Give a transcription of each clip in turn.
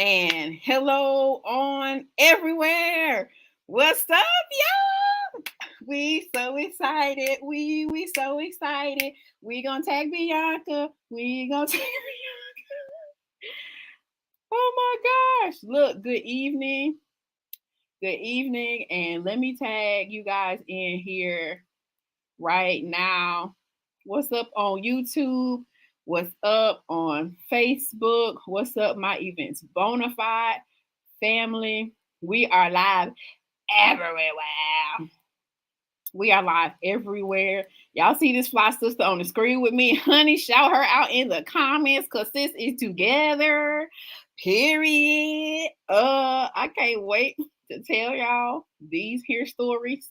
And hello on everywhere. What's up, y'all? We so excited. We so excited. We gonna tag Bianca. We gonna tag Bianca. Oh my gosh. Look, good evening. Good evening. And let me tag you guys in here right now. What's up on YouTube? What's up on Facebook? What's up, my events Bonafide family? We are live everywhere. We are live everywhere. Y'all see this fly sister on the screen with me? Honey, shout her out in the comments because sis is together. Period. I can't wait to tell y'all these here stories.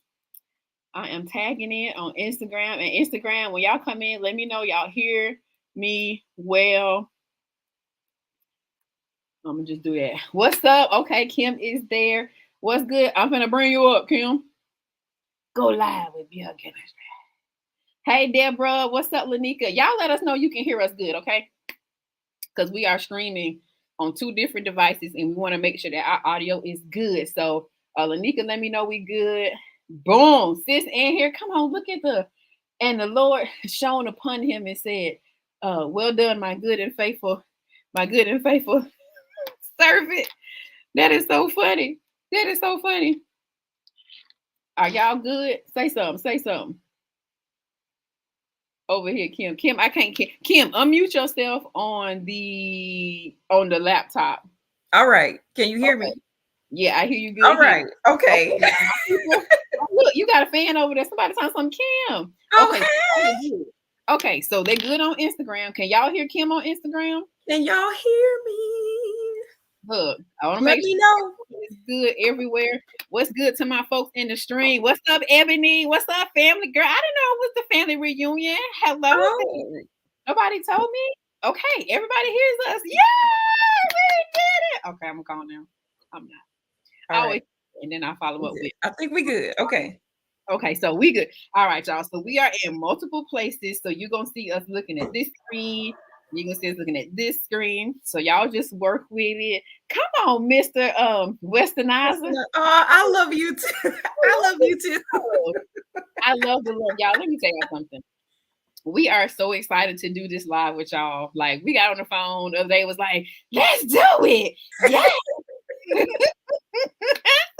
I am tagging it on Instagram. And Instagram, when y'all come in, let me know y'all hear me well. I'm going to just do that. What's up? Okay, Kim is there. What's good? I'm going to bring you up, Kim. Go live with Bill Kimistry. Hey, Deborah. What's up, Lanika? Y'all let us know you can hear us good, okay? Because we are streaming on 2 different devices, and we want to make sure that our audio is good. So, Lanika, let me know we good. Boom, sis in here. Come on, look at and the Lord shone upon him and said, well done, my good and faithful servant. That is so funny. That is so funny. Are y'all good? Say something. Over here, Kim. Kim, I can't. Kim, unmute yourself on the laptop. All right. Can you hear me? Yeah, I hear you good. All right. Okay. Look, you got a fan over there. Somebody tell some Kim. Okay, so they're good on Instagram. Can y'all hear Kim on Instagram? Can y'all hear me? Look, I want to make sure know it's good everywhere. What's good to my folks in the stream? What's up, Ebony? What's up, family girl? I didn't know it was the family reunion. Hello. Oh. Nobody told me. Okay, everybody hears us. Yeah, we did it. Okay, I'm calm now. I'm not. All right. And then I follow up with. I think we good. Okay. Okay, so we good. All right, y'all. So we are in multiple places. So you're gonna see us looking at this screen. You're gonna see us looking at this screen. So y'all just work with it. Come on, Mr. Westernizer. I love you too. I love you too. I love the love. Y'all, let me tell y'all something. We are so excited to do this live with y'all. Like, we got on the phone the other day, was like, let's do it. Yes.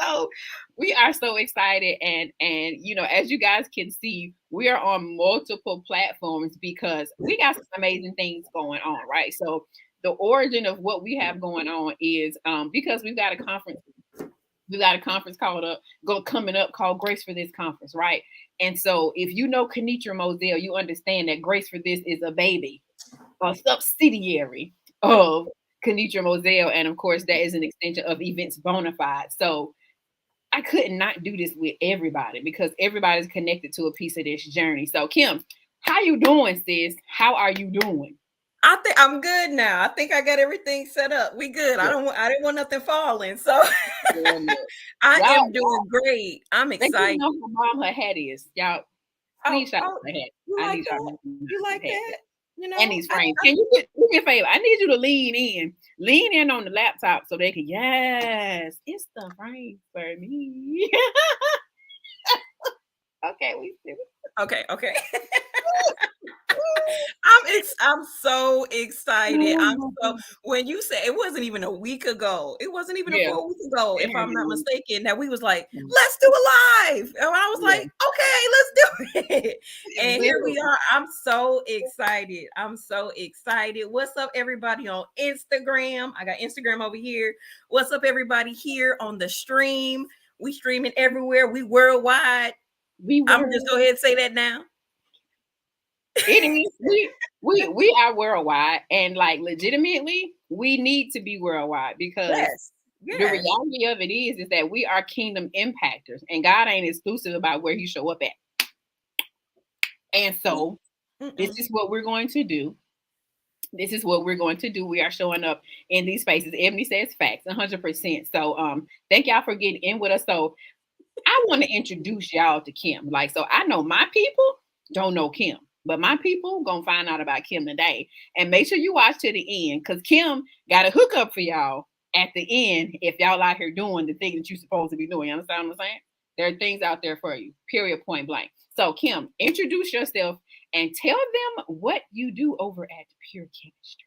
So we are so excited, and you know, as you guys can see, we are on multiple platforms because we got some amazing things going on, right? So the origin of what we have going on is because we've got a conference. We got a conference coming up called Grace for This conference, right? And so if you know Kenitra Moselle, you understand that Grace for This is a baby, a subsidiary of Kenitra Moselle, and of course that is an extension of Events Bonafide. So I could not do this with everybody because everybody's connected to a piece of this journey. So Kim, how you doing, sis? How are you doing? I think I'm good now. I think I got everything set up. We good. Yeah. I didn't want nothing falling. So I am doing great. I'm excited. You know how bomb her hat is. Y'all, please shout out her hat. You like that? You like that? You know, and these frames. Can you do me a favor? I need you to lean in on the laptop so they can. Yes, it's the frame for me. Okay, we see. Okay. I'm so excited. When you say it wasn't even a week ago, it wasn't even a full week ago, if I'm not mistaken, that we was like, let's do a live. And I was like, okay, let's do it. And here we are. I'm so excited. What's up, everybody on Instagram? I got Instagram over here. What's up, everybody here on the stream? We streaming everywhere. We worldwide. I'm just go ahead and say that now. It is. We are worldwide, and like legitimately, we need to be worldwide because the reality of it is that we are kingdom impactors, and God ain't exclusive about where He show up at. And so, this is what we're going to do. We are showing up in these spaces. Ebony says facts, 100%. So, thank y'all for getting in with us. So, I want to introduce y'all to Kim. Like, so I know my people don't know Kim. But my people gonna find out about Kim today. And make sure you watch to the end because Kim got a hookup for y'all at the end if y'all out here doing the thing that you're supposed to be doing. You understand what I'm saying? There are things out there for you, period, point blank. So, Kim, introduce yourself and tell them what you do over at Pure Kimistry.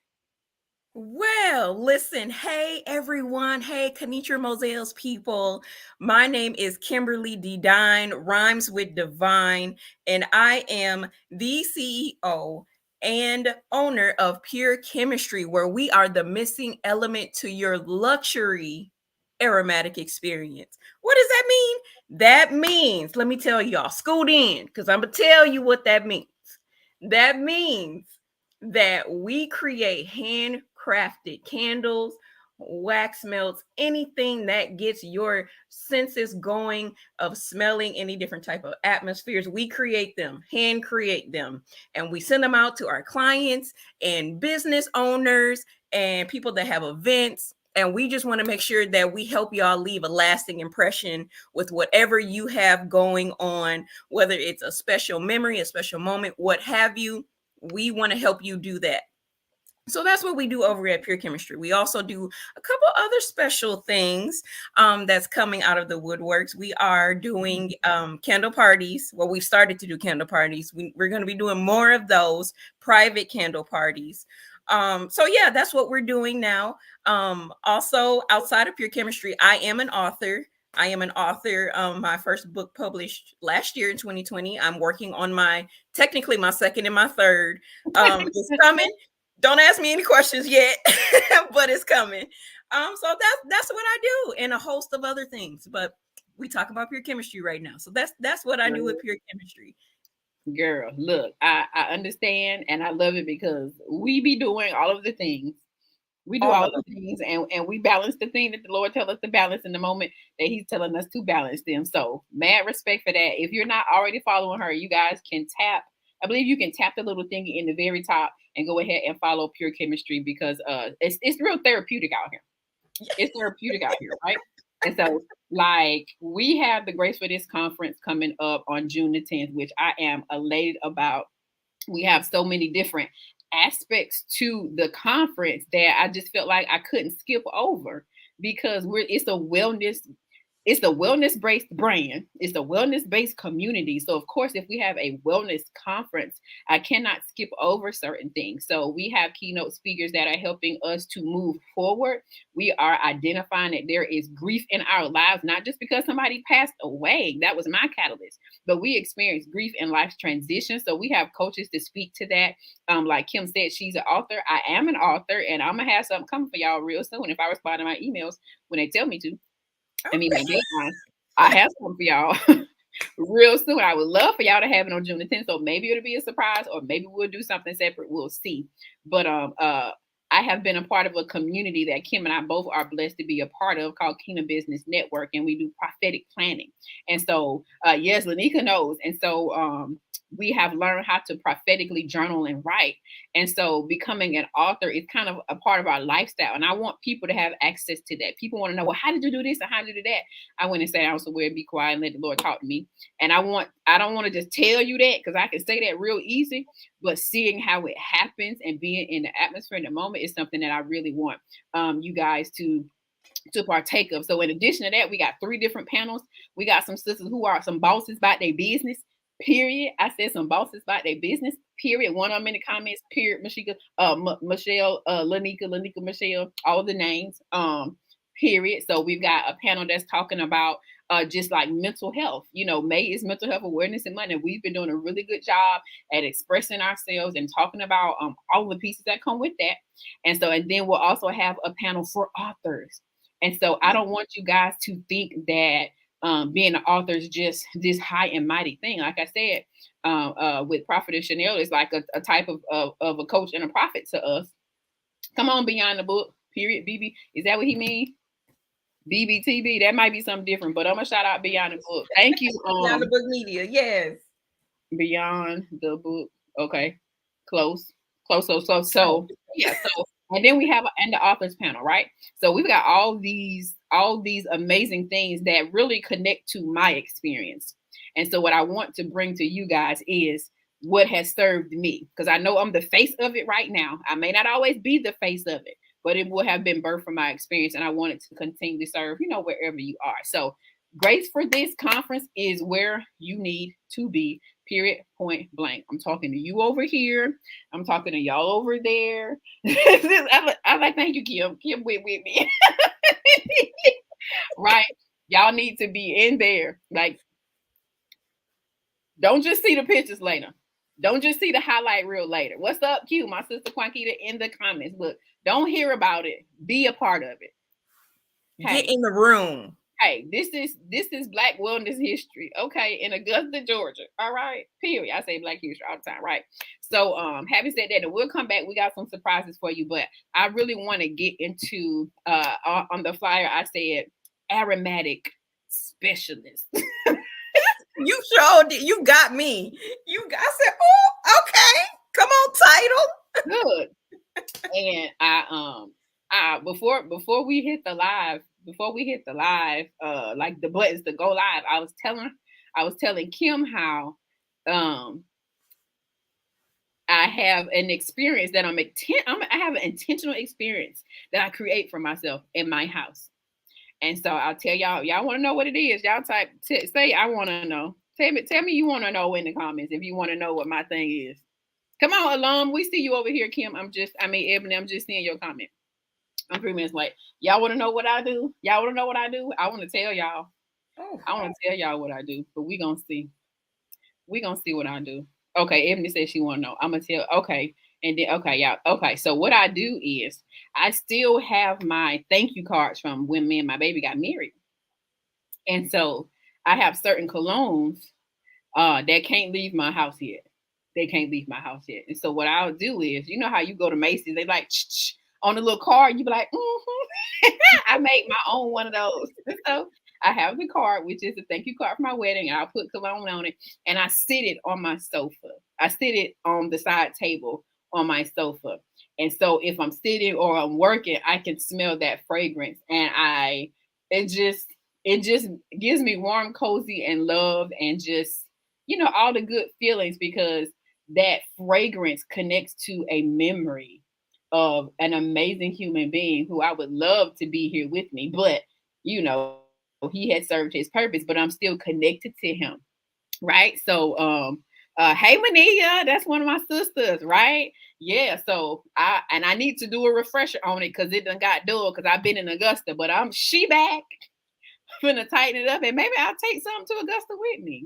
Well, listen, hey everyone, hey Kenitra Mosaics people. My name is Kimberly Dedyne, rhymes with divine, and I am the CEO and owner of Pure Kimistry, where we are the missing element to your luxury aromatic experience. What does that mean? That means, let me tell y'all, scoot in, because I'm gonna tell you what that means. That means that we create handcrafted candles, wax melts, anything that gets your senses going of smelling any different type of atmospheres. We create them, hand create them, and we send them out to our clients and business owners and people that have events. And we just want to make sure that we help y'all leave a lasting impression with whatever you have going on, whether it's a special memory, a special moment, what have you. We want to help you do that. So that's what we do over at Pure Kimistry. We also do a couple other special things that's coming out of the woodworks. We are doing candle parties. Well, we've started to do candle parties. We're going to be doing more of those private candle parties. So yeah, that's what we're doing now. Also, outside of Pure Kimistry, I am an author. My first book published last year in 2020. I'm working on technically my second and my third. It's coming. Don't ask me any questions yet, but it's coming. So that's what I do, and a host of other things. But we talk about Pure Kimistry right now. So that's what I do with Pure Kimistry. Girl, look, I understand and I love it because we be doing all of the things. We do all the things and we balance the thing that the Lord tells us to balance in the moment that He's telling us to balance them. So mad respect for that. If you're not already following her, you guys can tap. I believe you can tap the little thingy in the very top and go ahead and follow Pure Kimistry because it's real therapeutic out here. It's therapeutic out here, right? And so, like, we have the Grace for This conference coming up on June the 10th, which I am elated about. We have so many different aspects to the conference that I just felt like I couldn't skip over because it's a wellness-based brand. It's a wellness-based community. So, of course, if we have a wellness conference, I cannot skip over certain things. So we have keynote speakers that are helping us to move forward. We are identifying that there is grief in our lives, not just because somebody passed away. That was my catalyst. But we experience grief in life's transition. So we have coaches to speak to that. Like Kim said, she's an author. I am an author, and I'm going to have something coming for y'all real soon if I respond to my emails when they tell me to. I mean, I have something for y'all real soon. I would love for y'all to have it on June the 10th. So maybe it'll be a surprise, or maybe we'll do something separate. We'll see. But I have been a part of a community that Kim and I both are blessed to be a part of called Kingdom Business Network, and we do prophetic planning. And so, yes, Lanika knows. And so we have learned how to prophetically journal and write. And so becoming an author is kind of a part of our lifestyle. And I want people to have access to that. People want to know, well, how did you do this and how did you do that? I went and sat down somewhere and be quiet and let the Lord talk to me. And I don't want to just tell you that because I can say that real easy, but seeing how it happens and being in the atmosphere in the moment is something that I really want you guys to partake of. So in addition to that, we got 3 different panels. We got some sisters who are some bosses about their business. Period. I said some bosses about their business. Period. One of them in the comments. Period. Michelle, Lanika, Michelle. All the names. Period. So we've got a panel that's talking about just like mental health. You know, May is Mental Health Awareness Month, and we've been doing a really good job at expressing ourselves and talking about all the pieces that come with that. And then we'll also have a panel for authors. And so I don't want you guys to think that being an author is just this high and mighty thing. Like I said, with Prophetess Chanel, it's like a type of a coach and a prophet to us. Come on, Beyond the Book, period. BB, is that what he means? BBTB, that might be something different, but I'm gonna shout out Beyond the Book. Thank you. Beyond the Book Media, yes. Beyond the Book. Okay, close. So yeah. So and then we have the authors panel, right? So we've got all these amazing things that really connect to my experience. And so what I want to bring to you guys is what has served me, because I know I'm the face of it right now. I may not always be the face of it, but it would have been birthed from my experience, and I wanted to continue to serve, wherever you are. So grace for this conference is where you need to be, period, point blank. I'm talking to you over here. I'm talking to y'all over there. I'm like, thank you, Kim. Kim went with me. Right? Y'all need to be in there. Like, don't just see the pictures later. Don't just see the highlight reel later. What's up, Q? My sister Quankita in the comments. Look, don't hear about it. Be a part of it. Get in the room. Hey, this is Black Wellness History, okay, in Augusta, Georgia. All right, period. I say Black History all the time, right? So, having said that, we'll come back. We got some surprises for you, but I really want to get into on the flyer. I said aromatic specialist. You showed it. You got me. I said, oh, okay. Come on, title. Good. And I before we hit the live, like the buttons to go live, I was telling Kim how I have an experience that I have an intentional experience that I create for myself in my house. And so I'll tell y'all want to know what it is. Y'all say I want to know. Tell me you want to know in the comments if you want to know what my thing is. Come on, alum. We see you over here, Kim. Ebony, I'm just seeing your comment. I'm 3 minutes late. Y'all want to know what I do? Y'all want to know what I do? I want to tell y'all. I want to tell y'all what I do, but we gonna see. We gonna see what I do. Okay, Ebony said she want to know. I'm gonna tell. Okay, and then y'all. Okay, so what I do is I still have my thank you cards from when me and my baby got married, and so I have certain colognes that can't leave my house yet. They can't leave my house yet. And so what I'll do is, you know how you go to Macy's, they like on the little card, you be like, I make my own one of those. So I have the card, which is a thank you card for my wedding, and I'll put cologne on it, and I sit it on my sofa. I sit it on the side table on my sofa. And so if I'm sitting or I'm working, I can smell that fragrance, and it just gives me warm, cozy, and love, and just, all the good feelings, because that fragrance connects to a memory of an amazing human being who I would love to be here with me. But, he had served his purpose, but I'm still connected to him. Right. So, hey, Mania, that's one of my sisters. Right. Yeah. So I need to do a refresher on it because it done got dull because I've been in Augusta, but she back. I'm gonna tighten it up, and maybe I'll take something to Augusta with me.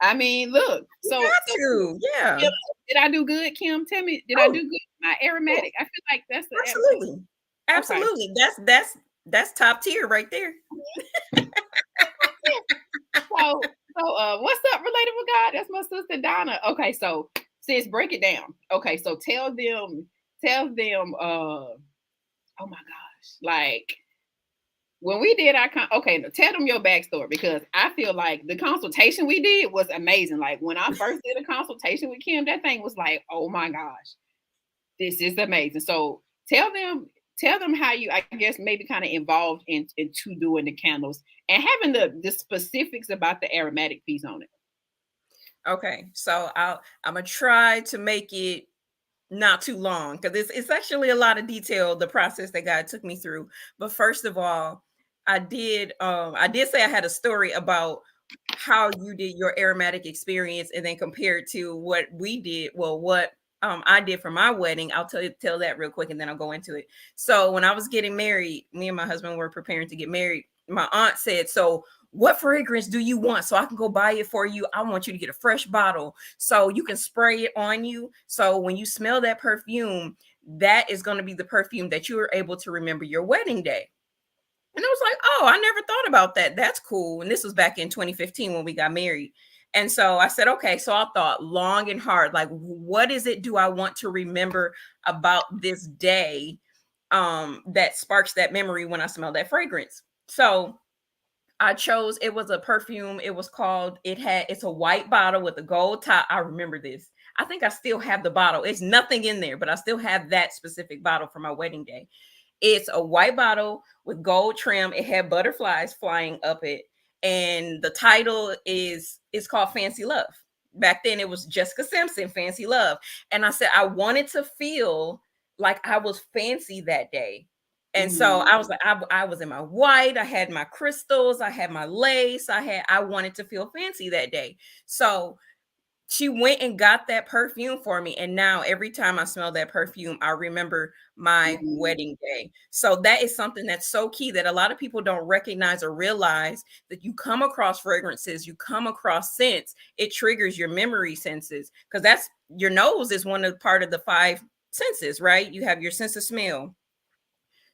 I mean, look. Yeah. Did I do good, Kim? Tell me, did I do good? My aromatic. I feel like that's absolutely. Okay. That's top tier right there. So what's up, Relatable God? That's my sister Donna. Okay, so sis, break it down. Okay, so tell them. Oh my gosh, like, when we did tell them your backstory, because I feel like the consultation we did was amazing. Like, when I first did a consultation with Kim, that thing was like, oh my gosh, this is amazing. So tell them how you, I guess, maybe kind of involved into doing the candles and having the specifics about the aromatic piece on it. Okay, so I'm gonna try to make it not too long, because it's actually a lot of detail, the process that God took me through. But first of all, I did say I had a story about how you did your aromatic experience and then compared to what we did. Well, what I did for my wedding. I'll tell that real quick, and then I'll go into it. So when I was getting married, me and my husband were preparing to get married. My aunt said, so what fragrance do you want so I can go buy it for you? I want you to get a fresh bottle so you can spray it on you. So when you smell that perfume, that is going to be the perfume that you are able to remember your wedding day. And I was like, oh, I never thought about that. That's cool. And this was back in 2015 when we got married. And so I said, okay, so I thought long and hard, like, what is it do I want to remember about this day that sparks that memory when I smell that fragrance? So I chose, it was a perfume. It was called, it's a white bottle with a gold top. I remember this. I think I still have the bottle. It's nothing in there, but I still have that specific bottle for my wedding day. It's a white bottle with gold trim. It had butterflies flying up it. And the title is called Fancy Love. Back then it was Jessica Simpson, Fancy Love. And I said, I wanted to feel like I was fancy that day. And so I was like, I was in my white, I had my crystals, I had my lace, I wanted to feel fancy that day. So she went and got that perfume for me. And now every time I smell that perfume, I remember my wedding day. So that is something that's so key that a lot of people don't recognize or realize, that you come across fragrances, you come across scents, it triggers your memory senses. Because that's, your nose is one of part of the five senses, right? You have your sense of smell.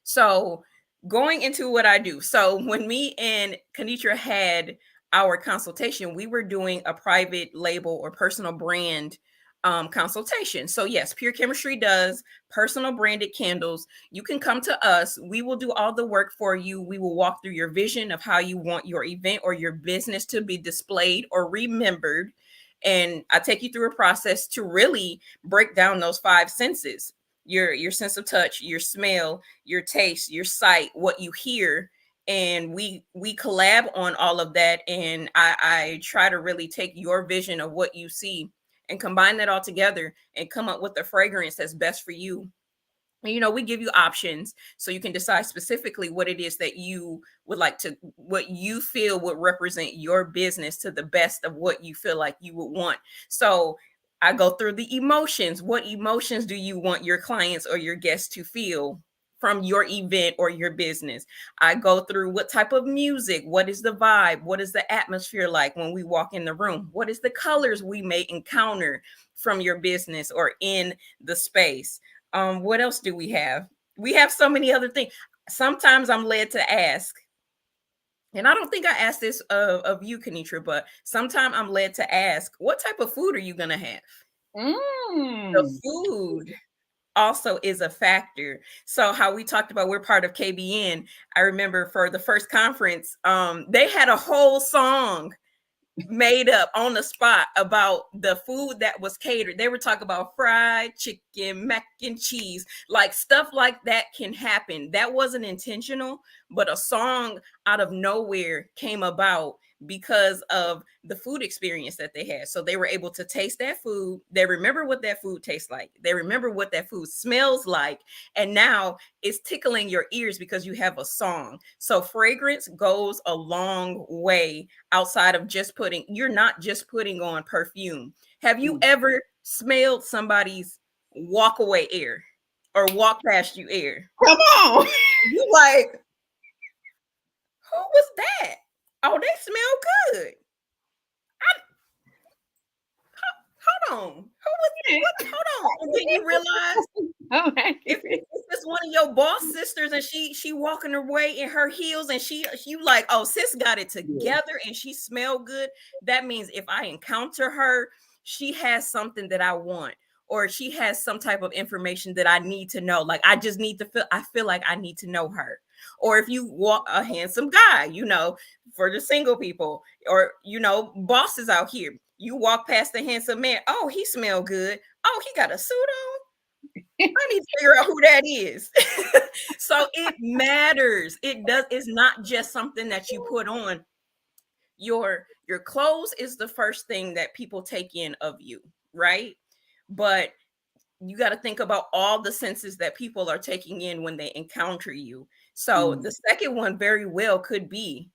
So going into what I do. So when me and Kenitra had our consultation, we were doing a private label or personal brand consultation. So yes, Pure Kimistry does personal branded candles. You can come to us. We will do all the work for you. We will walk through your vision of how you want your event or your business to be displayed or remembered. And I take you through a process to really break down those five senses: your sense of touch, your smell, your taste, your sight, what you hear. And we collab on all of that. And I try to really take your vision of what you see and combine that all together and come up with a fragrance that's best for you. And, you know, we give you options so you can decide specifically what it is that you would like to, what you feel would represent your business to the best of what you feel like you would want. So I go through the emotions. What emotions do you want your clients or your guests to feel from your event or your business? I go through what type of music, what is the vibe, what is the atmosphere like when we walk in the room, what is the colors we may encounter from your business or in the space. What else do we have? We have so many other things. Sometimes I'm led to ask, and I don't think I asked this of you, Kenitra, but sometimes I'm led to ask, what type of food are you going to have? The food also is a factor. So how we talked about, we're part of KBN. I remember for the first conference, they had a whole song made up on the spot about the food that was catered. They were talking about fried chicken, mac and cheese, like stuff like that can happen. That wasn't intentional, but a song out of nowhere came about because of the food experience that they had. So they were able to taste that food. They remember what that food tastes like. They remember what that food smells like. And now it's tickling your ears because you have a song. So fragrance goes a long way outside of just putting, you're not just putting on perfume. Have you ever smelled somebody's walk away air or walk past you air? Come on. You like, who was that? Oh, they smell good. Hold on. Who was what? Hold on. And then you realize if it's one of your boss sisters and she walking her way in her heels and she like, oh, sis got it together and she smell good. That means if I encounter her, she has something that I want, or she has some type of information that I need to know. Like I just need to feel, I feel like I need to know her. Or if you walk a handsome guy, you know, for the single people, or, you know, bosses out here, you walk past the handsome man. Oh, he smell good. Oh, he got a suit on. I need to figure out who that is. So it matters. It does. It's not just something that you put on. Your clothes is the first thing that people take in of you, right? But you got to think about all the senses that people are taking in when they encounter you. So the second one very well could be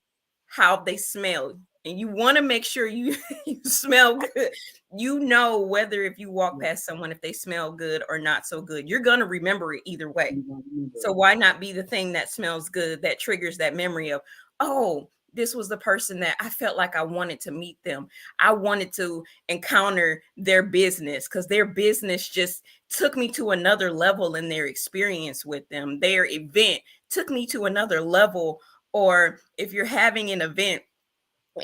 how they smell. And you want to make sure you, you smell good. You know, whether if you walk past someone, if they smell good or not so good, you're going to remember it either way. So why not be the thing that smells good, that triggers that memory of, oh, this was the person that I felt like I wanted to meet them. I wanted to encounter their business because their business just took me to another level in their experience with them. Their event took me to another level. Or if you're having an event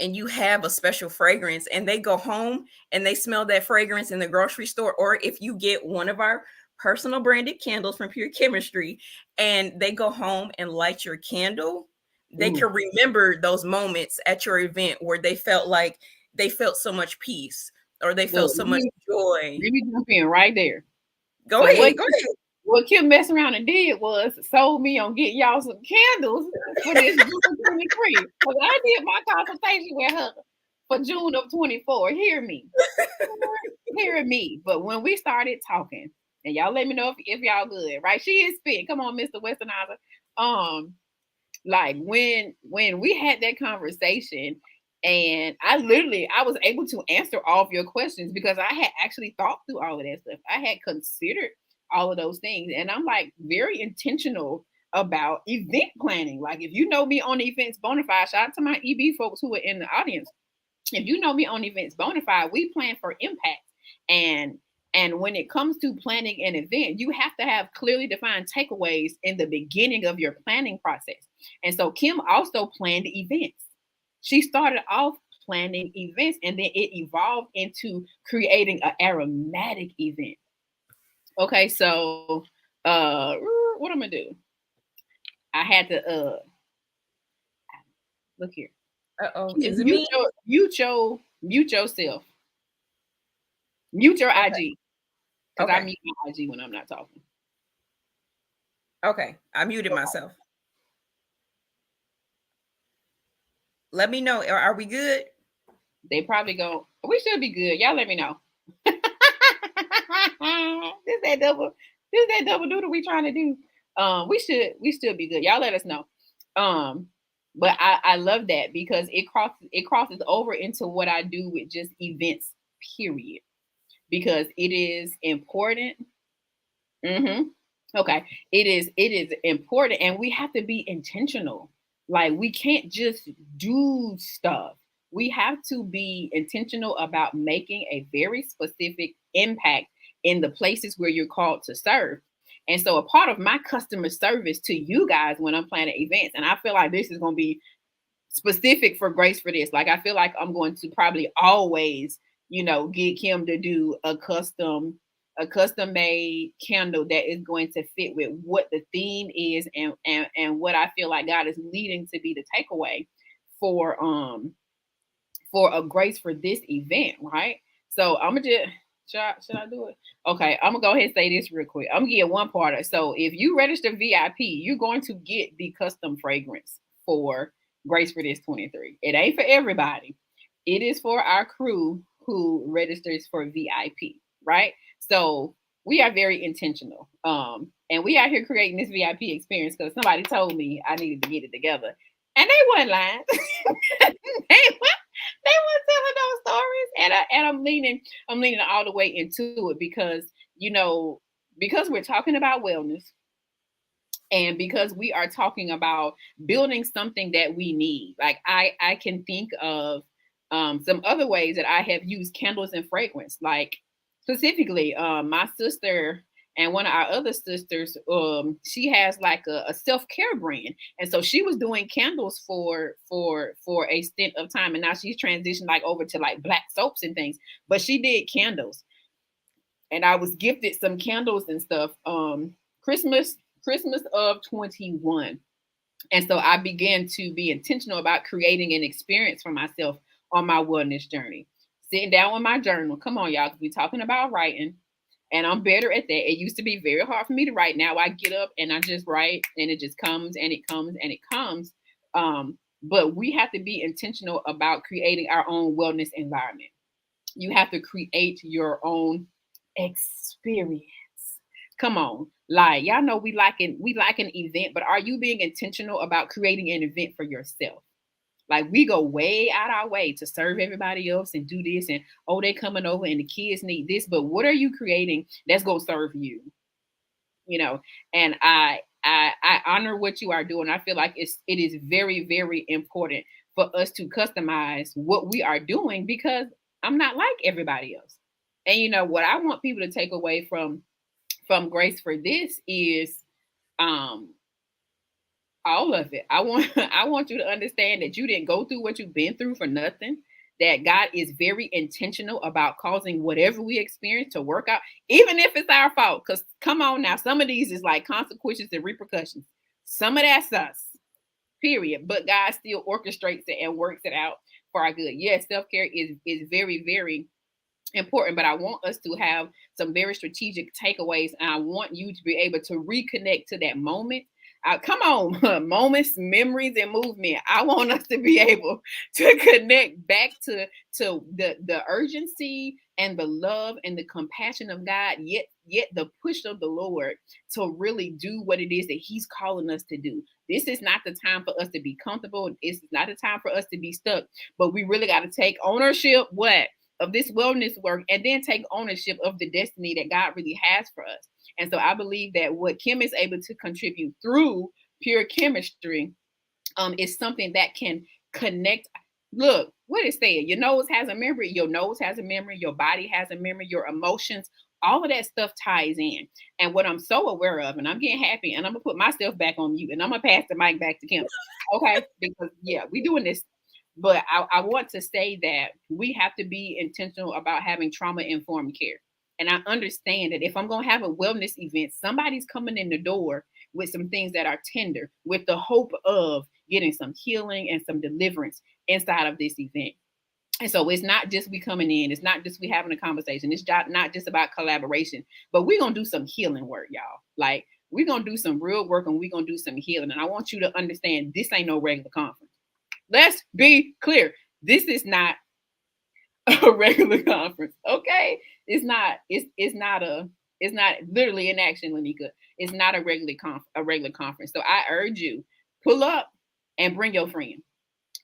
and you have a special fragrance and they go home and they smell that fragrance in the grocery store, or if you get one of our personal branded candles from Pure Kimistry and they go home and light your candle, they can remember those moments at your event where they felt like they felt so much peace or they felt so much joy. Let me jump in right there. Go ahead. What Kim messed around and did was sold me on getting y'all some candles for this June 23. Because I did my consultation with her for June of 24. Hear me. Hear me. But when we started talking And y'all let me know if y'all good, right? She is fit. Come on, Mr. Westernizer. Like when we had that conversation, and I was able to answer all of your questions because I had actually thought through all of that stuff. I had considered all of those things, and I'm like very intentional about event planning. Like if you know me on Events Bonafide, shout out to my EB folks who are in the audience. If you know me on Events Bonafide, we plan for impact. And when it comes to planning an event, you have to have clearly defined takeaways in the beginning of your planning process. And so Kim also planned events. She started off planning events, and then it evolved into creating an aromatic event. Okay, so what I'm gonna do? I had to look here. Is it me? Mute yourself. Mute your IG. Because I mute my IG when I'm not talking. Okay, I muted myself. Let me know. Are we good? They probably go, we should be good. Y'all let me know. This that double doodle we trying to do. We still be good. Y'all let us know. But I love that because it crosses over into what I do with just events, period. Because it is important. Okay. It is important, and we have to be intentional. Like we can't just do stuff. We have to be intentional about making a very specific impact in the places where you're called to serve. And so a part of my customer service to you guys when I'm planning events, and I feel like this is going to be specific for Grace for this. Like I feel like I'm going to probably always, get Kim to do a custom made candle that is going to fit with what the theme is and what I feel like God is leading to be the takeaway for a Grace for this event, right? So I'm gonna just should I do it? Okay, I'm gonna go ahead and say this real quick. I'm gonna get one part. So if you register VIP, you're going to get the custom fragrance for Grace for this 23. It ain't for everybody. It is for our crew who registers for VIP, right? So we are very intentional. And we out here creating this VIP experience because somebody told me I needed to get it together. And they weren't lying. They were telling those stories. And I'm leaning all the way into it because, because we're talking about wellness, and because we are talking about building something that we need. Like I can think of some other ways that I have used candles and fragrance. Like specifically, my sister and one of our other sisters, she has like a self-care brand, and so she was doing candles for a stint of time, and now she's transitioned like over to like black soaps and things. But she did candles, and I was gifted some candles and stuff. Christmas of 21. And so I began to be intentional about creating an experience for myself on my wellness journey. Sitting down with my journal. Come on, y'all, because we're talking about writing. And I'm better at that. It used to be very hard for me to write. Now I get up and I just write, and it just comes and it comes and it comes. But we have to be intentional about creating our own wellness environment. You have to create your own experience. Come on. Like, y'all know we like an event, but are you being intentional about creating an event for yourself? Like we go way out our way to serve everybody else and do this, and they coming over and the kids need this, but what are you creating that's gonna serve you? And I honor what you are doing. I feel like it is very, very important for us to customize what we are doing because I'm not like everybody else. And what I want people to take away from Grace for this is all of it. I want you to understand that you didn't go through what you've been through for nothing. That God is very intentional about causing whatever we experience to work out, even if it's our fault. Because come on now, some of these is like consequences and repercussions. Some of that's us, period. But God still orchestrates it and works it out for our good. Yes, self-care is very, very important, but I want us to have some very strategic takeaways, and I want you to be able to reconnect to that moment. Come on, moments, memories, and movement. I want us to be able to connect back to the urgency and the love and the compassion of God, yet the push of the Lord to really do what it is that He's calling us to do. This is not the time for us to be comfortable. It's not the time for us to be stuck. But we really got to take ownership of this wellness work, and then take ownership of the destiny that God really has for us. And so I believe that what Kim is able to contribute through pure chemistry is something that can connect. Look, what it said, your nose has a memory, your nose has a memory, your body has a memory, your emotions, all of that stuff ties in. And what I'm so aware of, and I'm getting happy, and I'm gonna put myself back on mute, and I'm gonna pass the mic back to Kim. Okay, because yeah, we doing this. But I want to say that we have to be intentional about having trauma informed care. And I understand that if I'm going to have a wellness event, somebody's coming in the door with some things that are tender, with the hope of getting some healing and some deliverance inside of this event. And so it's not just we coming in, it's not just we having a conversation, it's not just about collaboration, but we're going to do some healing work, y'all. Like, we're going to do some real work, and we're going to do some healing. And I want you to understand, this ain't no regular conference. Let's be clear. This is not a regular conference. Okay. It's not literally in action, Lanika. It's not a regular conference. So I urge you, pull up and bring your friend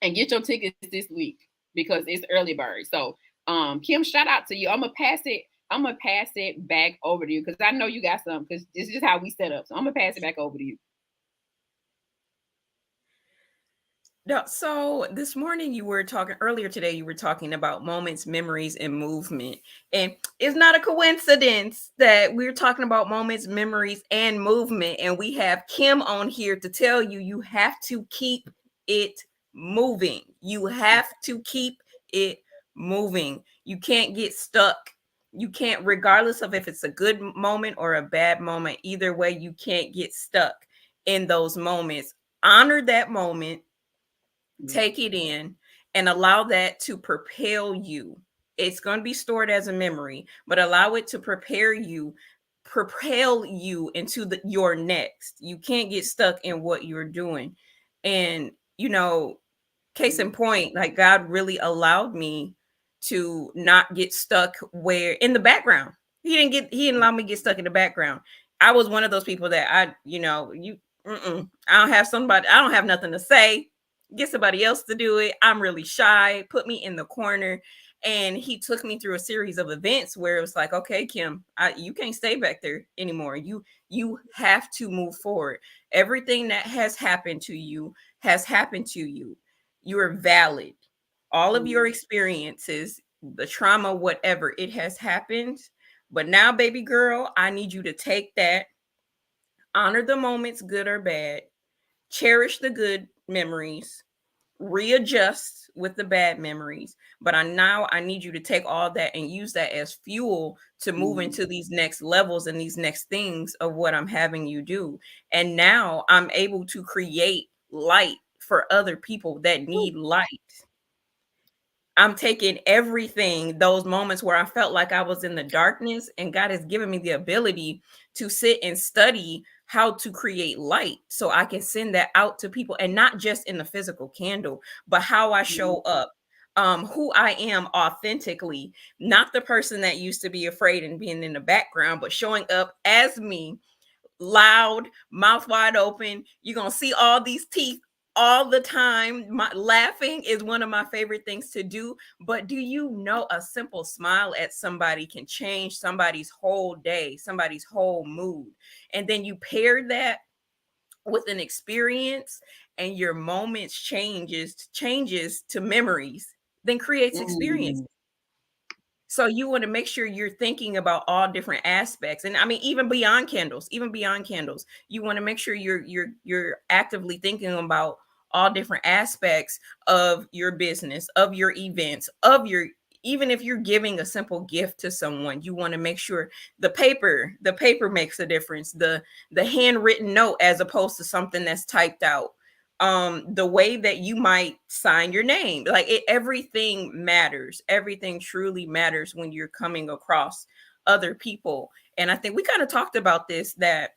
and get your tickets this week, because it's early bird. So Kim, shout out to you. I'm gonna pass it back over to you, because I know you got some, because this is how we set up. So I'm gonna pass it back over to you. No, so this morning earlier today, you were talking about moments, memories, and movement. And it's not a coincidence that we're talking about moments, memories, and movement. And we have Kim on here to tell you, you have to keep it moving. You have to keep it moving. You can't get stuck. You can't, regardless of if it's a good moment or a bad moment, either way, you can't get stuck in those moments. Honor that moment, take it in, and allow that to propel you. It's going to be stored as a memory, but allow it to propel you into your next. You can't get stuck in what you're doing. And case in point, like, God really allowed me to not get stuck where in the background. He didn't allow me to get stuck in the background. I was one of those people that I don't have nothing to say. Get somebody else to do it. I'm really shy. Put me in the corner. And he took me through a series of events where it was like, okay, Kim, you can't stay back there anymore. You have to move forward. Everything that has happened to you has happened to you. You are valid. All of your experiences, the trauma, whatever, it has happened. But now, baby girl, I need you to take that, honor the moments, good or bad, cherish the good memories, readjust with the bad memories. But I need you to take all that and use that as fuel to move into these next levels and these next things of what I'm having you do. And now I'm able to create light for other people that need light. I'm taking everything, those moments where I felt like I was in the darkness, and God has given me the ability to sit and study how to create light so I can send that out to people, and not just in the physical candle, but how I show up, who I am authentically, not the person that used to be afraid and being in the background, but showing up as me, loud, mouth wide open. You're going to see all these teeth all the time. Laughing is one of my favorite things to do. But do you know, a simple smile at somebody can change somebody's whole day, somebody's whole mood? And then you pair that with an experience, and your moments changes to memories, then creates experiences. So you want to make sure you're thinking about all different aspects. And I mean, even beyond candles, you want to make sure you're actively thinking about all different aspects of your business, of your events, even if you're giving a simple gift to someone, you want to make sure the paper makes a difference, the handwritten note as opposed to something that's typed out, the way that you might sign your name, like everything matters. Everything truly matters when you're coming across other people. And I think we kind of talked about this, that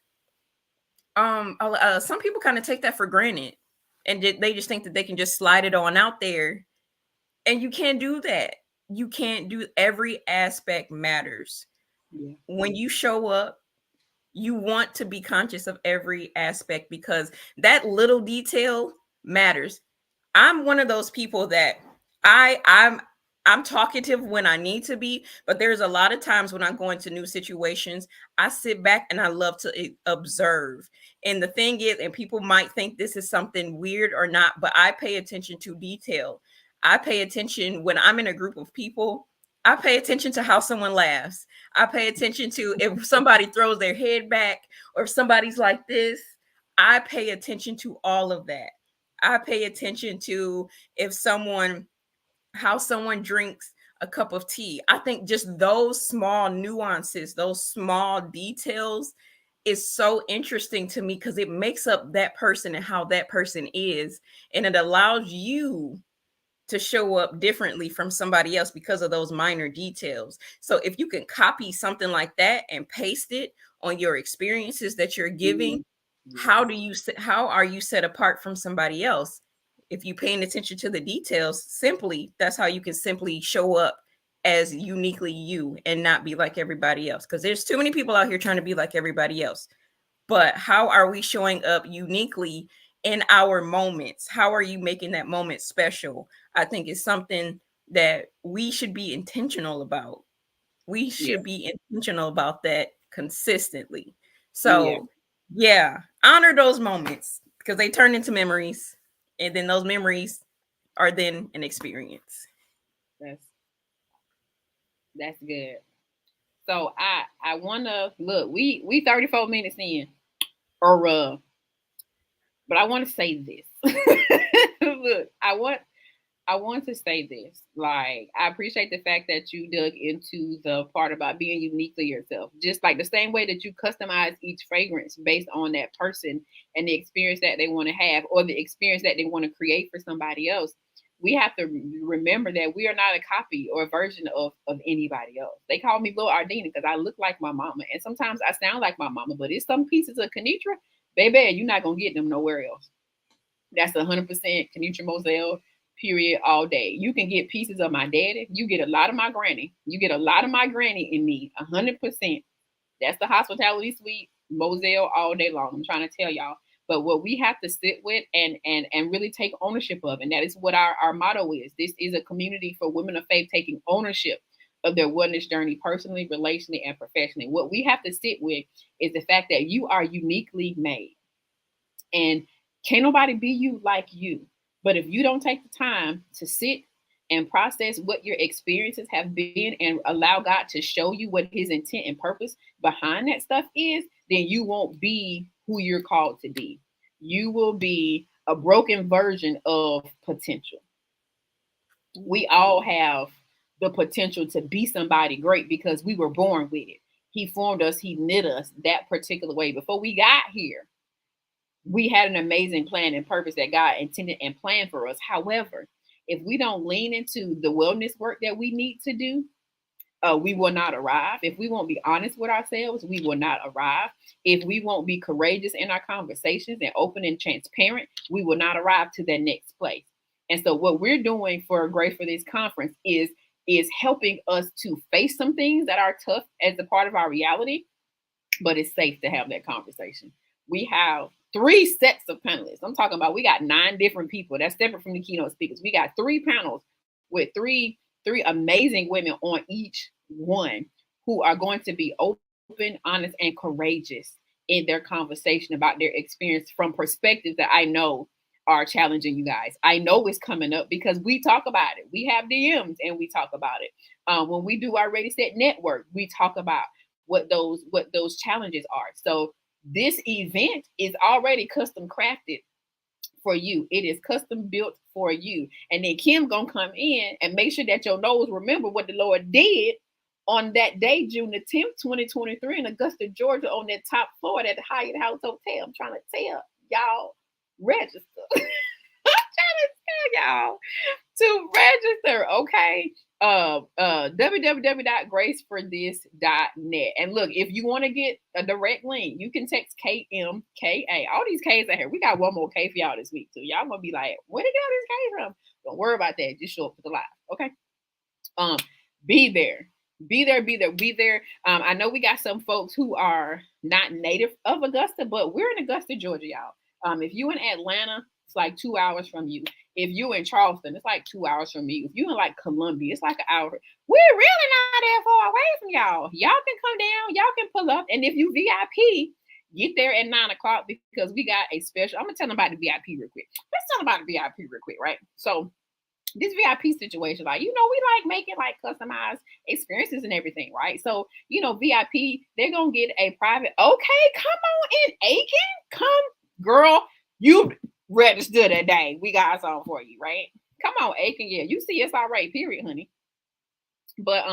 Some people kind of take that for granted, and they just think that they can just slide it on out there, and you can't do that. You can't do. Every aspect matters. Yeah. When you show up, you want to be conscious of every aspect, because that little detail matters. I'm one of those people that I I'm talkative when I need to be, but there's a lot of times when I go into new situations, I sit back and I love to observe. And the thing is, and people might think this is something weird or not, but I pay attention to detail. I pay attention when I'm in a group of people. I pay attention to how someone laughs. I pay attention to if somebody throws their head back, or if somebody's like this. I pay attention to all of that. I pay attention to if someone, how someone drinks a cup of tea. I think just those small nuances, those small details is so interesting to me, because it makes up that person and how that person is. And it allows you to show up differently from somebody else because of those minor details. So if you can copy something like that and paste it on your experiences that you're giving, how are you set apart from somebody else? If you paying attention to the details, simply that's how you can simply show up as uniquely you and not be like everybody else, because there's too many people out here trying to be like everybody else. But how are we showing up uniquely in our moments? How are you making that moment special? I think it's something that we should be intentional about. We should be intentional about that consistently. So, yeah, honor those moments, because they turn into memories, and then those memories are then an experience. That's good. So I wanna look. We 34 minutes in, or but I want to say this. Look, I want to say this. Like, I appreciate the fact that you dug into the part about being uniquely yourself. Just like the same way that you customize each fragrance based on that person and the experience that they want to have, or the experience that they want to create for somebody else. We have to remember that we are not a copy or a version of anybody else. They call me Lil Ardina because I look like my mama. And sometimes I sound like my mama, but it's some pieces of Kenitra, baby, you're not going to get them nowhere else. That's 100% Kenitra Moselle, period, all day. You can get pieces of my daddy. You get a lot of my granny. You get a lot of my granny in me, 100%. That's the hospitality suite, Moselle, all day long. I'm trying to tell y'all. But what we have to sit with and really take ownership of, and that is what our motto is. This is a community for women of faith taking ownership of their wellness journey, personally, relationally, and professionally. What we have to sit with is the fact that you are uniquely made. And can't nobody be you like you. But if you don't take the time to sit and process what your experiences have been and allow God to show you what his intent and purpose behind that stuff is, then you won't be who you're called to be. You will be a broken version of potential. We all have the potential to be somebody great because we were born with it. He formed us, he knit us that particular way. Before we got here, we had an amazing plan and purpose that God intended and planned for us. However, if we don't lean into the wellness work that we need to do, we will not arrive. If we won't be honest with ourselves, we will not arrive. If we won't be courageous in our conversations and open and transparent, we will not arrive to that next place. And so what we're doing for Great for this conference is helping us to face some things that are tough as a part of our reality, but it's safe to have that conversation. We have 3 sets of panelists. I'm talking about, we got 9 different people. That's separate from the keynote speakers. We got 3 panels with three amazing women on each one, who are going to be open, honest, and courageous in their conversation about their experience from perspectives that I know are challenging you guys. I know it's coming up because we talk about it. We have DMs and we talk about it. When we do our Ready Set Network, we talk about what those challenges are. So this event is already custom crafted for you. It is custom built for you. And then Kim gonna come in and make sure that your nose remember what the Lord did on that day, June the 10th, 2023, in Augusta, Georgia, on that top floor at the Hyatt House Hotel. I'm trying to tell y'all, register. I'm trying to y'all, to register, okay? www.gracefordthis.net. And look, if you want to get a direct link, you can text KMKA. All these K's out here. We got one more K for y'all this week, too. Y'all gonna be like, where did all this K from? Don't worry about that. Just show up for the live, okay? Be there. Be there, be there, be there. I know we got some folks who are not native of Augusta, but we're in Augusta, Georgia, y'all. If you in Atlanta, it's like 2 hours from you. If you in Charleston, it's like 2 hours from you. If you in like Columbia, it's like an hour. We're really not that far away from y'all. Y'all can come down, y'all can pull up, and if you VIP, get there at 9 o'clock because we got a special. I'm gonna tell them about the VIP real quick. Let's tell them about the VIP real quick, right? So this VIP situation, like, we like making like customized experiences and everything, right? So, VIP, they're gonna get a private. Okay, come on in, Aiken. Come, girl, you register today. We got something for you, right? Come on, Aiken. Yeah, you see it's all right, period, honey. But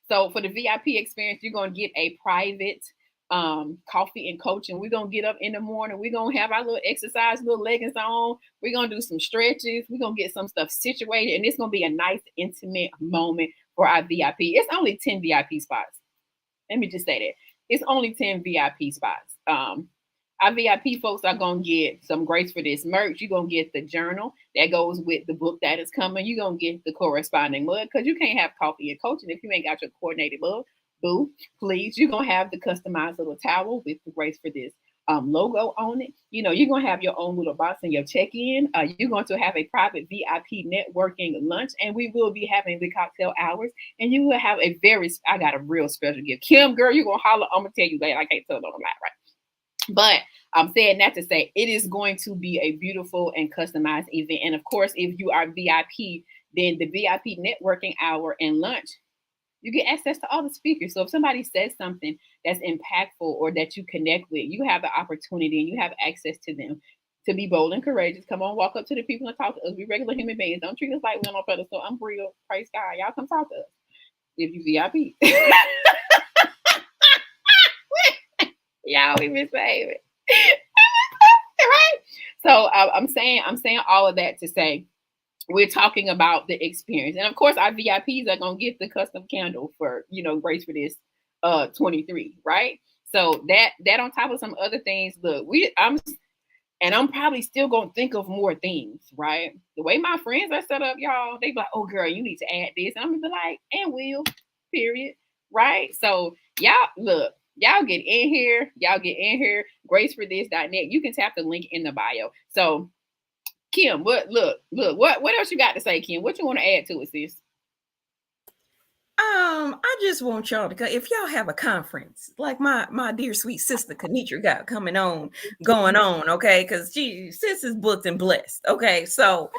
so for the VIP experience, you're gonna get a private coffee and coaching. We're gonna get up in the morning, we're gonna have our little exercise, little leggings on, we're gonna do some stretches, we're gonna get some stuff situated, and it's gonna be a nice intimate moment for our VIP. It's only 10 VIP spots. Let me just say that it's only 10 VIP spots. Our VIP folks are gonna get some Grace for This merch. You're gonna get the journal that goes with the book that is coming. You're gonna get the corresponding mug, because you can't have coffee and coaching if you ain't got your coordinated mug. Boo, please. You're gonna have the customized little towel with the Grace for This logo on it. You're gonna have your own little box and your check-in. You're going to have a private VIP networking lunch, and we will be having the cocktail hours. And you will have I got a real special gift. Kim, girl, you're gonna holler. I'm gonna tell you later. I can't tell it on the live, right? But I'm saying that to say it is going to be a beautiful and customized event. And of course, if you are VIP, then the VIP networking hour and lunch, you get access to all the speakers. So if somebody says something that's impactful or that you connect with, you have the opportunity and you have access to them to be bold and courageous. Come on, walk up to the people and talk to us. We regular human beings. Don't treat us like we're on a pedestal. I'm real. Praise God. Y'all come talk to us if you VIP. Y'all, we misbehaving. Right? So I'm saying all of that to say we're talking about the experience. And of course, our VIPs are going to get the custom candle for, Grace for This 23, right? So that on top of some other things, look, I'm probably still going to think of more things, right? The way my friends are set up, y'all, they be like, oh, girl, you need to add this. And I'm going to be like, and will, period, right? So y'all, look, y'all get in here, gracefordthis.net. You can tap the link in the bio. So Kim, what else you got to say, Kim? What you want to add to it, sis? I just want y'all to go. If y'all have a conference like my dear sweet sister Kanitra got going on, okay? Because sis is booked and blessed. Okay, so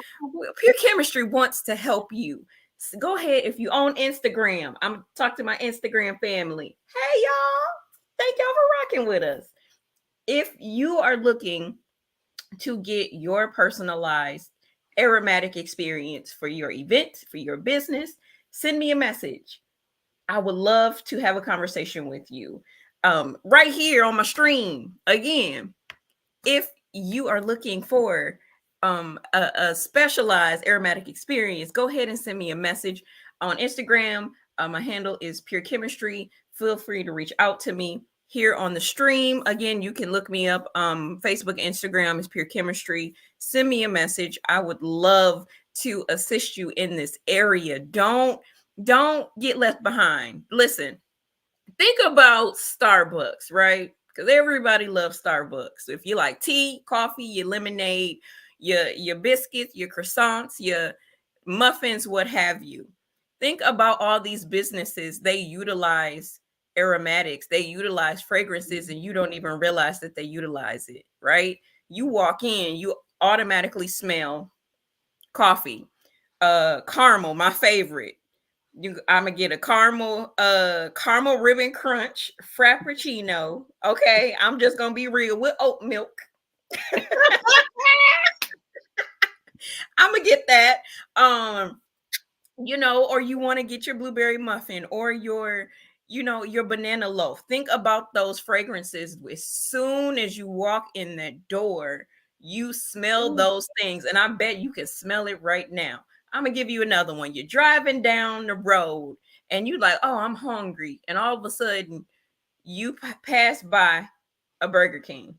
Pure Kimistry wants to help you. So go ahead. If you own Instagram, I'm talking to my Instagram family. Hey y'all, thank y'all for rocking with us. If you are looking to get your personalized aromatic experience for your event, for your business, send me a message. I would love to have a conversation with you right here on my stream. Again, if you are looking for a specialized aromatic experience, go ahead and send me a message on Instagram. My handle is Pure Kimistry. Feel free to reach out to me here on the stream. Again, you can look me up. Facebook, Instagram is Pure Kimistry. Send me a message. I would love to assist you in this area. Don't get left behind. Listen, think about Starbucks, right? Because everybody loves Starbucks. So if you like tea, coffee, your lemonade, your biscuits, your croissants, your muffins, what have you. Think about all these businesses. They utilize aromatics, they utilize fragrances, and you don't even realize that they utilize it, right? You walk in, you automatically smell coffee, caramel, my favorite. I'm gonna get a caramel ribbon crunch frappuccino. Okay, I'm just gonna be real with oat milk. I'm gonna get that. Or you want to get your blueberry muffin or your banana loaf. Think about those fragrances as soon as you walk in that door. You smell those things, and I bet you can smell it right now. I'm gonna give you another one. You're driving down the road and you like, oh, I'm hungry, and all of a sudden you pass by a Burger King.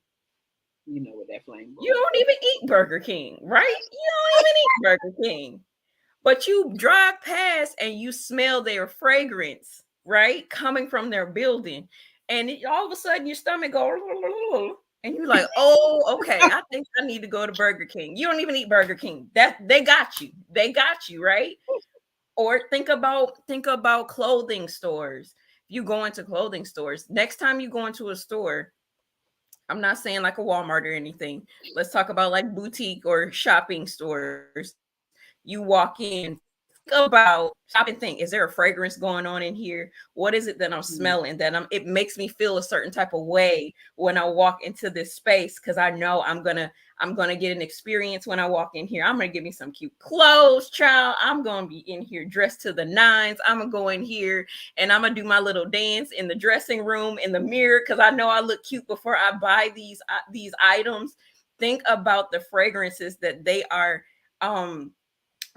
You know what that flame You don't even eat Burger King, right? You don't even eat Burger King. But you drive past and you smell their fragrance, right? Coming from their building. And all of a sudden your stomach goes, and you're like, oh, okay, I think I need to go to Burger King. You don't even eat Burger King. That they got you. They got you, right? Or think about clothing stores. You go into clothing stores. Next time you go into a store, I'm not saying like a Walmart or anything. Let's talk about like boutique or shopping stores. You walk in, think about, stop and think, is there a fragrance going on in here? What is it that I'm smelling that it makes me feel a certain type of way when I walk into this space? Because I know I'm gonna get an experience when I walk in here. I'm gonna give me some cute clothes, child. I'm gonna be in here dressed to the nines. I'm gonna go in here and I'm gonna do my little dance in the dressing room in the mirror because I know I look cute before I buy these items. Think about the fragrances that they are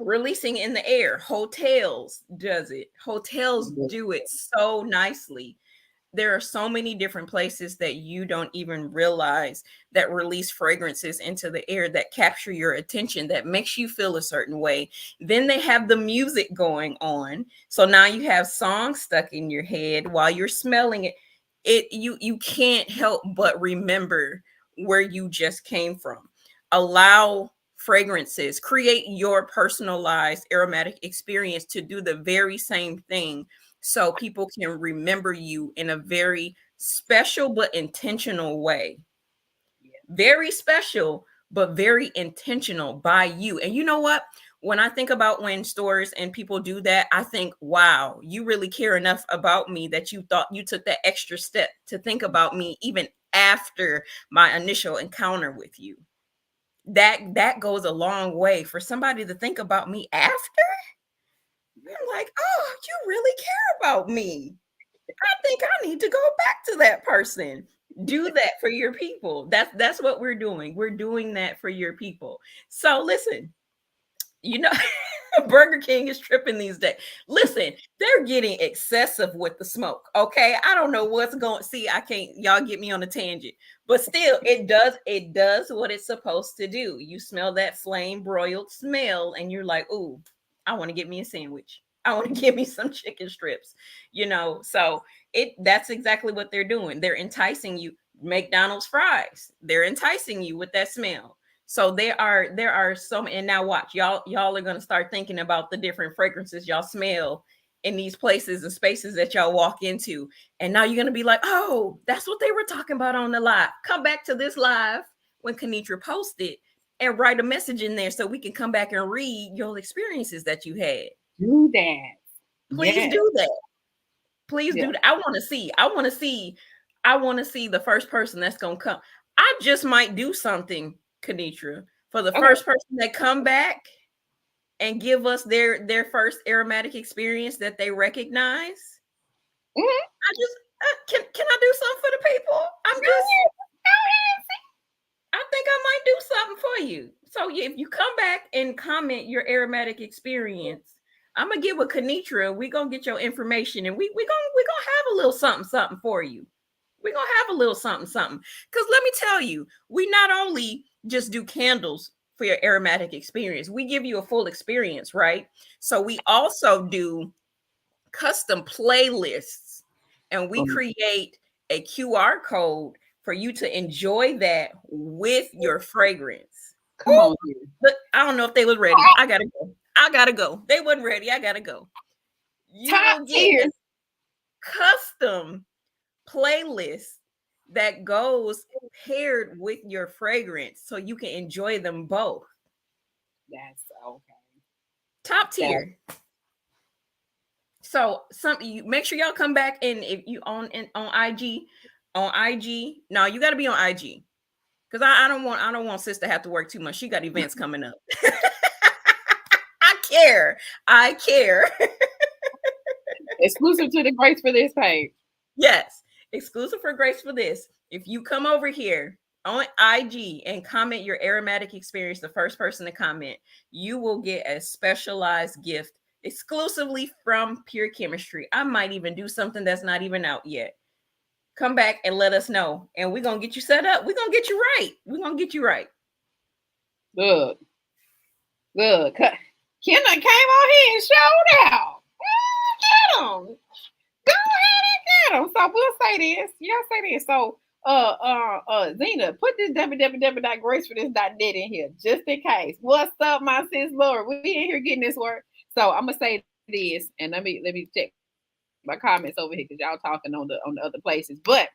releasing in the air. Hotels does it. Hotels do it so nicely. There are so many different places that you don't even realize that release fragrances into the air that capture your attention, that makes you feel a certain way. Then they have the music going on. So now you have songs stuck in your head while you're smelling it. You can't help but remember where you just came from. Allow fragrances, create your personalized aromatic experience to do the very same thing so people can remember you in a very special but intentional way. Very special, but very intentional by you. And you know what? When I think about when stores and people do that, I think, wow, you really care enough about me that you thought you took that extra step to think about me even after my initial encounter with you. That goes a long way for somebody to think about me after. I'm like, oh, you really care about me. I think I need to go back to that person. Do that for your people. That's what we're doing. We're doing that for your people. So listen, you know, Burger King is tripping these days. Listen, they're getting excessive with the smoke. Okay. I don't know what's going. See, I can't, y'all get me on a tangent. But still, it does what it's supposed to do. You smell that flame broiled smell, and you're like, ooh, I want to get me a sandwich. I want to give me some chicken strips, So that's exactly what they're doing. They're enticing you. McDonald's fries. They're enticing you with that smell. So there are some, and now watch, y'all are gonna start thinking about the different fragrances y'all smell in these places and spaces that y'all walk into. And now you're gonna be like, oh, that's what they were talking about on the live. Come back to this live when Kenitra posted and write a message in there so we can come back and read your experiences that you had. Do that. Please do that. Please do that. I want to see the first person that's gonna come. I just might do something, Kenitra, for the first person that come back and give us their first aromatic experience that they recognize. I just can I do something for the people? I think I might do something for you. So if you come back and comment your aromatic experience, I'm gonna get with Kenitra. We're gonna get your information and we're gonna have a little something for you. We're gonna have a little something. Because let me tell you, we not only just do candles for your aromatic experience, we give you a full experience, right? So we also do custom playlists, and we create a QR code for you to enjoy that with your fragrance. Come on. But I don't know if they was ready. I gotta go. They wasn't ready. I gotta go. You will get a custom playlist that goes paired with your fragrance so you can enjoy them both. That's okay. Top tier. So you make sure y'all come back, and if you on IG, no, you got to be on IG because I don't want sis to have to work too much. She got events coming up. I care. Exclusive to the Grace for This page. Yes, exclusive for Grace for This. If you come over here on IG and comment your aromatic experience, the first person to comment, you will get a specialized gift exclusively from Pure Kimistry. I might even do something that's not even out yet. Come back and let us know, and we're gonna get you set up. We're gonna get you right. We're gonna get you right. Good. Ken came on here and showed out. Get him. Go ahead and get him. So we'll say this. Say this. So Zena, put this www.gracefulthis.net in here just in case. What's up, my sis Laura? We in here getting this work. So I'm gonna say this, and let me check my comments over here because y'all talking on the other places. But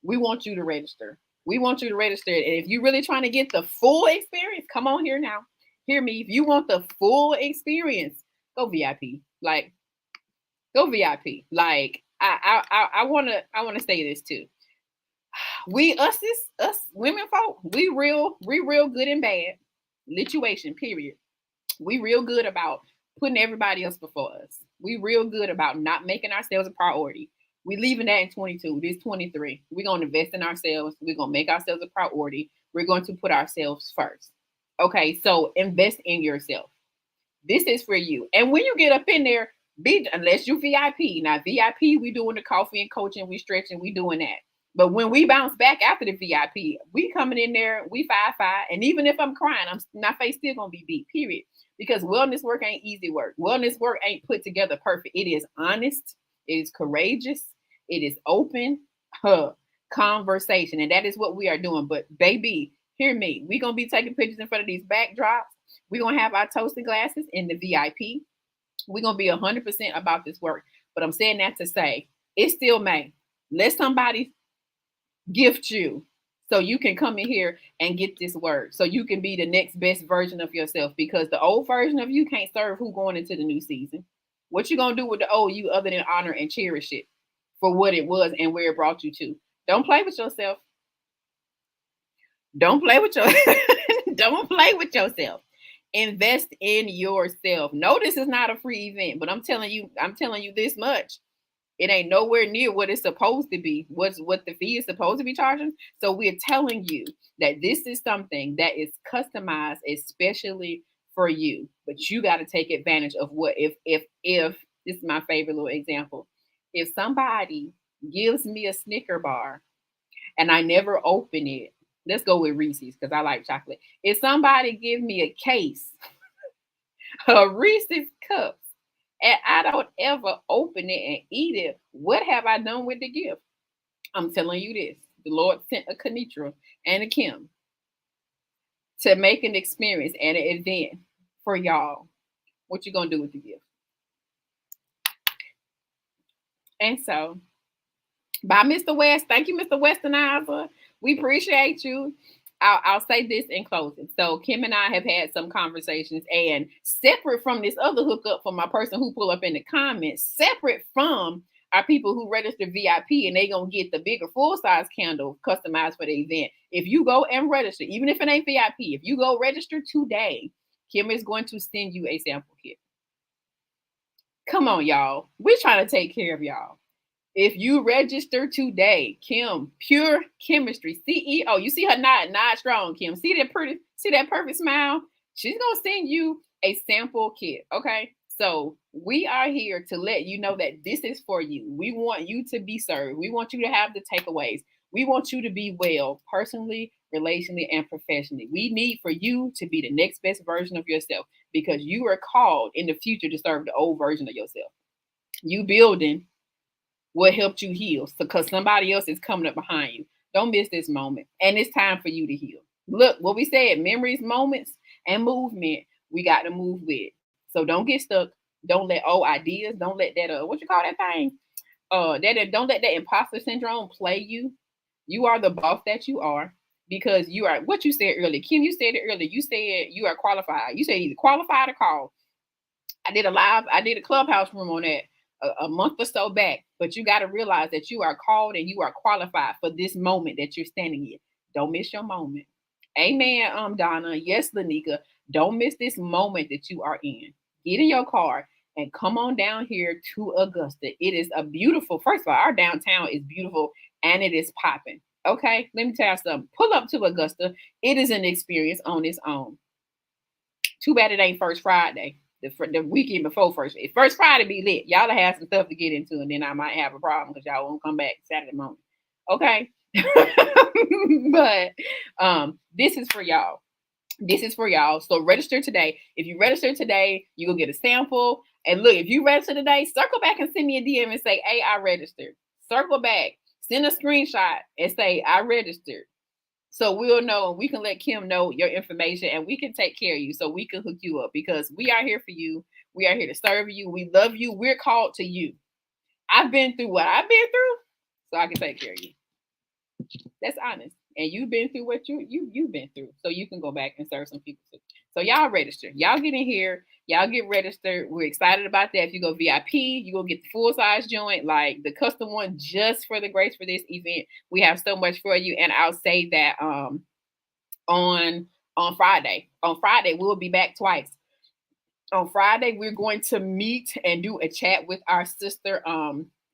we want you to register. We want you to register. And if you're really trying to get the full experience, come on here now. Hear me. If you want the full experience, go VIP. Like, go VIP. Like, I wanna say this too. Us women folk, we real good and bad. Lituation, period. We real good about putting everybody else before us. We real good about not making ourselves a priority. We leaving that in 22. This 23. We're going to invest in ourselves. We're going to make ourselves a priority. We're going to put ourselves first. Okay, so invest in yourself. This is for you. And when you get up in there, unless you VIP. Now, VIP, we doing the coffee and coaching, we stretching, we doing that. But when we bounce back after the VIP, we coming in there, we 5-5. And even if I'm crying, my face still going to be beat, period. Because wellness work ain't easy work. Wellness work ain't put together perfect. It is honest. It is courageous. It is open conversation. And that is what we are doing. But baby, hear me. We're going to be taking pictures in front of these backdrops. We're going to have our toasted glasses in the VIP. We're going to be 100% about this work. But I'm saying that to say, it's still May. Let somebody gift you so you can come in here and get this word. So you can be the next best version of yourself, because the old version of you can't serve who going into the new season. What you going to do with the old you other than honor and cherish it for what it was and where it brought you to? Don't play with yourself. Don't play with Don't play with yourself. Invest in yourself. No, this is not a free event, but I'm telling you this much. It ain't nowhere near what it's supposed to be. What the fee is supposed to be charging. So we're telling you that this is something that is customized especially for you. But you got to take advantage of what if this is my favorite little example. If somebody gives me a Snicker bar and I never open it, let's go with Reese's because I like chocolate. If somebody give me a case of Reese's cups and I don't ever open it and eat it, what have I done with the gift? I'm telling you this. The Lord sent a Kenitra and a Kim to make an experience and an event for y'all. What you gonna do with the gift? And so, by Mr. West, thank you, Mr. Westernizer. We appreciate you. I'll say this in closing. So Kim and I have had some conversations, and separate from this other hookup for my person who pull up in the comments, separate from our people who register VIP, and they gonna get the bigger full-size candle customized for the event. If you go and register, even if it ain't VIP, if you go register today, Kim is going to send you a sample kit. Come on, y'all. We're trying to take care of y'all. If you register today, Kim, Pure Kimistry, CEO, you see her nod strong, Kim. See that perfect smile? She's going to send you a sample kit, okay? So we are here to let you know that this is for you. We want you to be served. We want you to have the takeaways. We want you to be well, personally, relationally, and professionally. We need for you to be the next best version of yourself, because you are called in the future to serve the old version of yourself. You building what helped you heal, because somebody else is coming up behind you. Don't miss this moment. And it's time for you to heal. Look, what we said, memories, moments, and movement, we got to move with. So don't get stuck. Don't let old ideas, don't let that, what you call that thing? Don't let that imposter syndrome play you. You are the boss that you are, because you are what you said earlier. Kim, you said it earlier. You said you are qualified. You said either qualified or called. I did a clubhouse room on that a month or so back, but you got to realize that you are called and you are qualified for this moment that you're standing in. Don't miss your moment. Amen, Donna. Yes, Lanika. Don't miss this moment that you are in. Get in your car and come on down here to Augusta. It is a beautiful, first of all, our downtown is beautiful and it is popping. Okay, let me tell you something. Pull up to Augusta. It is an experience on its own. Too bad it ain't First Friday. The weekend before First Friday be lit. Y'all have some stuff to get into, and then I might have a problem because y'all won't come back Saturday morning. Okay. But this is for y'all. This is for y'all. So register today. If you register today, you will get a sample. And look, if you register today, circle back and send me a DM and say, hey, I registered. Circle back, send a screenshot and say, I registered. So we'll know, we can let Kim know your information and we can take care of you. So we can hook you up because we are here for you. We are here to serve you. We love you. We're called to you. I've been through what I've been through, so I can take care of you. That's honest. And you've been through what you've been through. So you can go back and serve some people too. So y'all register. Y'all get in here. Y'all get registered. We're excited about that. If you go VIP, you go get the full size joint, like the custom one just for the Grace for This event. We have so much for you. And I'll say that on Friday. On Friday, we'll be back twice. On Friday, we're going to meet and do a chat with our sister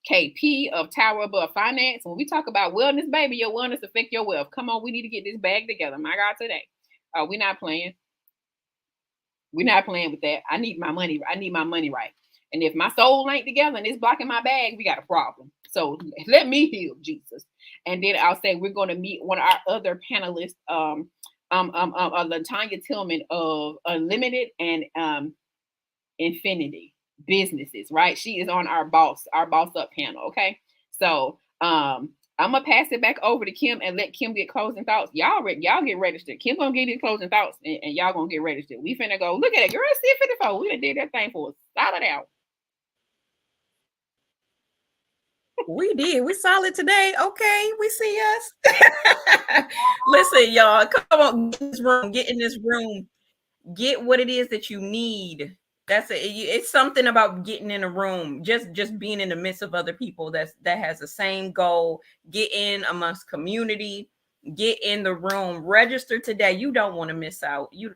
KP of Tower Above Finance. When we talk about wellness, baby, your wellness affect your wealth. Come on, we need to get this bag together. My God, today. We're not playing. We're not playing with that. I need my money. I need my money right. And if my soul ain't together and it's blocking my bag, we got a problem. So let me heal, Jesus. And then I'll say we're going to meet one of our other panelists, LaTanya Tillman of Unlimited and Infinity Businesses, right? She is on our boss up panel. Okay. So I'm gonna pass it back over to Kim and let Kim get closing thoughts. Y'all get registered. Kim gonna get his closing thoughts and y'all gonna get registered. We finna go look at it, girl. C54. We done did that thing for a solid hour. We did. We solid today. Okay, we see us. Listen, y'all, come on, get in this room. Get what it is that you need. That's it. It's something about getting in a room, just being in the midst of other people that has the same goal. Get in amongst community. Get in the room. Register today. You don't want to miss out. You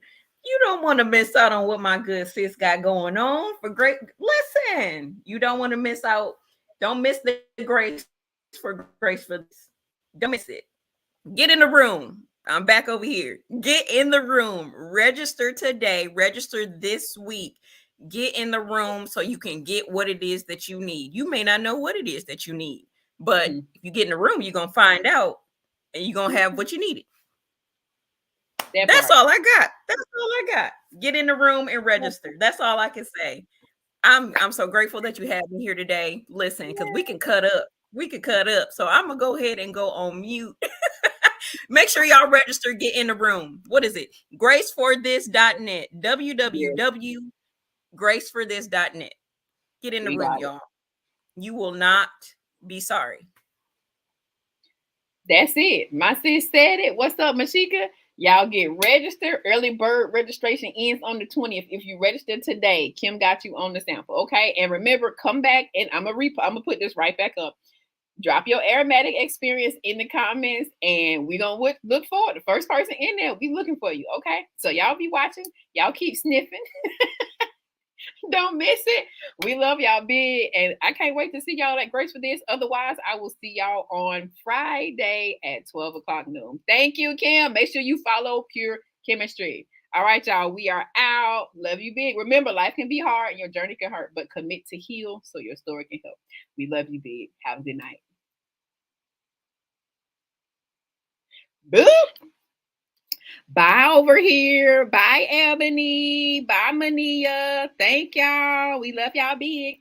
don't want to miss out on what my good sis got going on for great. Listen, you don't want to miss out. Don't miss the grace for this. Don't miss it. Get in the room. I'm back over here. Get in the room. Register today. Register this week. Get in the room so you can get what it is that you need. You may not know what it is that you need, but if you get in the room, you're going to find out and you're going to have what you needed. That's all I got. That's all I got. Get in the room and register. That's all I can say. I'm so grateful that you had me here today. Listen, because we can cut up. We could cut up. So I'm going to go ahead and go on mute. Make sure y'all register, get in the room. What is it? Graceforthis.net. www.graceforthis.net. Get in the room, y'all. You will not be sorry. That's it. My sis said it. What's up, Mashika? Y'all get registered. Early bird registration ends on the 20th. If you register today, Kim got you on the sample. Okay. And remember, come back and I'm gonna put this right back up. Drop your aromatic experience in the comments and we're going to look forward. The first person in there will be looking for you. Okay. So y'all be watching. Y'all keep sniffing. Don't miss it. We love y'all big. And I can't wait to see y'all at Grace for This. Otherwise, I will see y'all on Friday at 12 o'clock noon. Thank you, Kim. Make sure you follow Pure Kimistry. All right, y'all. We are out. Love you big. Remember, life can be hard and your journey can hurt, but commit to heal so your story can help. We love you big. Have a good night. Boop. Bye over here. Bye, Ebony. Bye, Mania. Thank y'all. We love y'all big.